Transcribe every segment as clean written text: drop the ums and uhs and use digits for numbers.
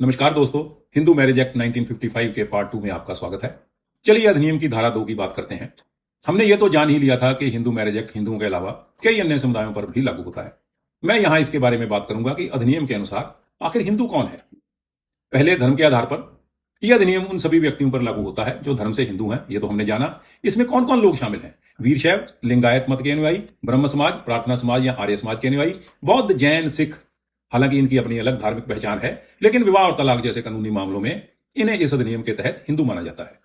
नमस्कार दोस्तों, Hindu marriage act 1955 के पार्ट 2 में आपका स्वागत है। चलिए अधिनियम की धारा 2 की बात करते हैं। हमने ये तो जान ही लिया था कि हिंदू मैरिज एक्ट हिंदुओं के अलावा कई अन्य समुदायों पर भी लागू होता है। मैं यहां इसके बारे में बात करूंगा कि अधिनियम के अनुसार आखिर हिंदू कौन है। पहले धर्म के आधार पर यह अधिनियम उन सभी व्यक्तियों पर लागू होता है जो धर्म से हिंदू हैं। ये तो हमने जाना। इसमें कौन कौन लोग शामिल हैं? वीरशैव, लिंगायत मत के अनुयायी, ब्रह्म समाज, प्रार्थना समाज या आर्य समाज के अनुयायी, बौद्ध, जैन, सिख। हालांकि इनकी अपनी अलग धार्मिक पहचान है, लेकिन विवाह और तलाक जैसे कानूनी मामलों में इन्हें इस अधिनियम के तहत हिंदू माना जाता है।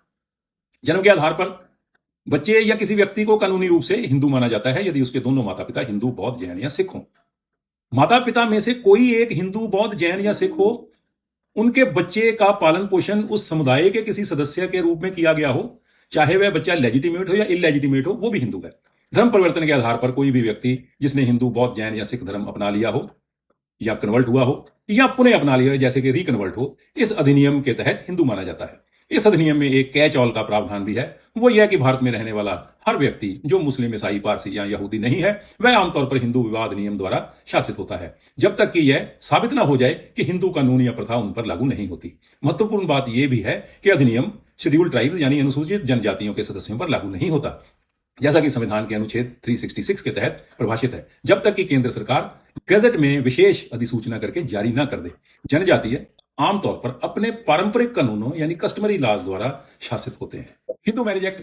जन्म के आधार पर बच्चे या किसी व्यक्ति को कानूनी रूप से हिंदू माना जाता है यदि उसके दोनों माता पिता हिंदू, बौद्ध, जैन या सिख हों। माता पिता में से कोई एक हिंदू, बौद्ध, जैन या सिख हो, उनके बच्चे का पालन पोषण उस समुदाय के किसी सदस्य के रूप में किया गया हो, चाहे वह बच्चा लेजिटिमेट हो या इलेजिटिमेट हो, वो भी हिंदू है। धर्म परिवर्तन के आधार पर कोई भी व्यक्ति जिसने हिंदू, बौद्ध, जैन या सिख धर्म अपना लिया हो या कन्वर्ट हुआ हो या पुनः अपना लिया हो, जैसे कि रिकन्वर्ट हो, इस अधिनियम के तहत हिंदू माना जाता है। इस अधिनियम में एक कैच ऑल का प्रावधान भी है। वो यह कि भारत में रहने वाला हर व्यक्ति जो मुस्लिम, ईसाई, पारसी या यहूदी नहीं है, वह आमतौर पर हिंदू विवाह अधिनियम द्वारा शासित होता है, जब तक कि यह साबित न हो जाए कि हिंदू कानून या प्रथा उन पर लागू नहीं होती। महत्वपूर्ण बात यह भी है कि अधिनियम शेड्यूल्ड ट्राइब्स यानी अनुसूचित जनजातियों के सदस्यों पर लागू नहीं होता, जैसा कि संविधान के अनुच्छेद 366 के तहत परिभाषित है, जब तक कि केंद्र सरकार गजट में विशेष अधिसूचना करके जारी न कर दे। जनजातीय आमतौर पर अपने पारंपरिक कानूनों यानी कस्टमरी लॉज द्वारा शासित होते हैं। हिंदू मैरिज एक्ट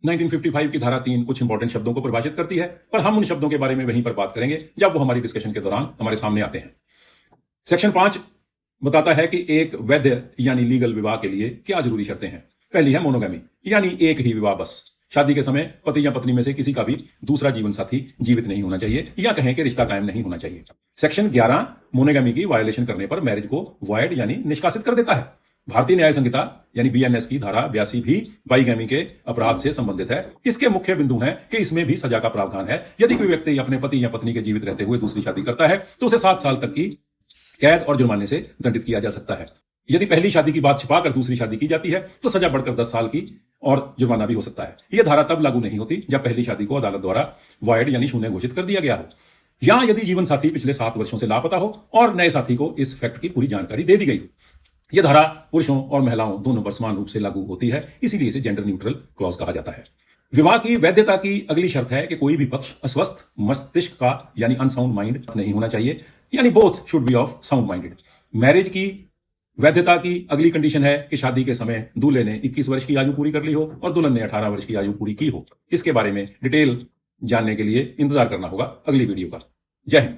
1955 की धारा 3 कुछ इंपॉर्टेंट शब्दों को परिभाषित करती है, पर हम उन शब्दों के बारे में वहीं पर बात करेंगे जब वो हमारी डिस्कशन के दौरान हमारे सामने आते हैं। सेक्शन 5 बताता है कि एक वैध यानी लीगल विवाह के लिए क्या जरूरी शर्तें हैं। पहली है मोनोगैमी यानी एक ही विवाह बस। शादी के समय पति या पत्नी में से किसी का भी दूसरा जीवन साथी जीवित नहीं होना चाहिए, या कहें कि रिश्ता कायम नहीं होना चाहिए। सेक्शन 11 मोनोगैमी की वायोलेशन करने पर मैरिज को वॉइड यानी निष्कासित कर देता है। भारतीय न्याय संहिता यानी बीएनएस की धारा 82 भी बाइगैमी के अपराध से संबंधित है। इसके मुख्य बिंदु हैं कि इसमें भी सजा का प्रावधान है। यदि कोई व्यक्ति अपने पति या पत्नी के जीवित रहते हुए दूसरी शादी करता है तो उसे 7 साल तक की कैद और जुर्माने से दंडित किया जा सकता है। यदि पहली शादी की बात छिपाकर दूसरी शादी की जाती है तो सजा बढ़कर 10 साल की और जुर्माना भी हो सकता है। यह धारा तब लागू नहीं होती जब पहली शादी को अदालत द्वारा वॉइड यानी शून्य घोषित कर दिया गया हो, या यदि जीवन साथी पिछले 7 वर्षों से लापता हो और नए साथी को इस फैक्ट की पूरी जानकारी दे दी गई हो। यह धारा पुरुषों और महिलाओं दोनों पर समान रूप से लागू होती है, इसीलिए इसे जेंडर न्यूट्रल क्लॉज कहा जाता है। विवाह की वैधता की अगली शर्त है कि कोई भी पक्ष अस्वस्थ मस्तिष्क का यानी अनसाउंड माइंड नहीं होना चाहिए, यानी both should be of sound minded. Marriage की वैधता की अगली कंडीशन है कि शादी के समय दूल्हे ने 21 वर्ष की आयु पूरी कर ली हो और दुल्हन ने 18 वर्ष की आयु पूरी की हो। इसके बारे में डिटेल जानने के लिए इंतजार करना होगा अगली वीडियो का। जय हिंद।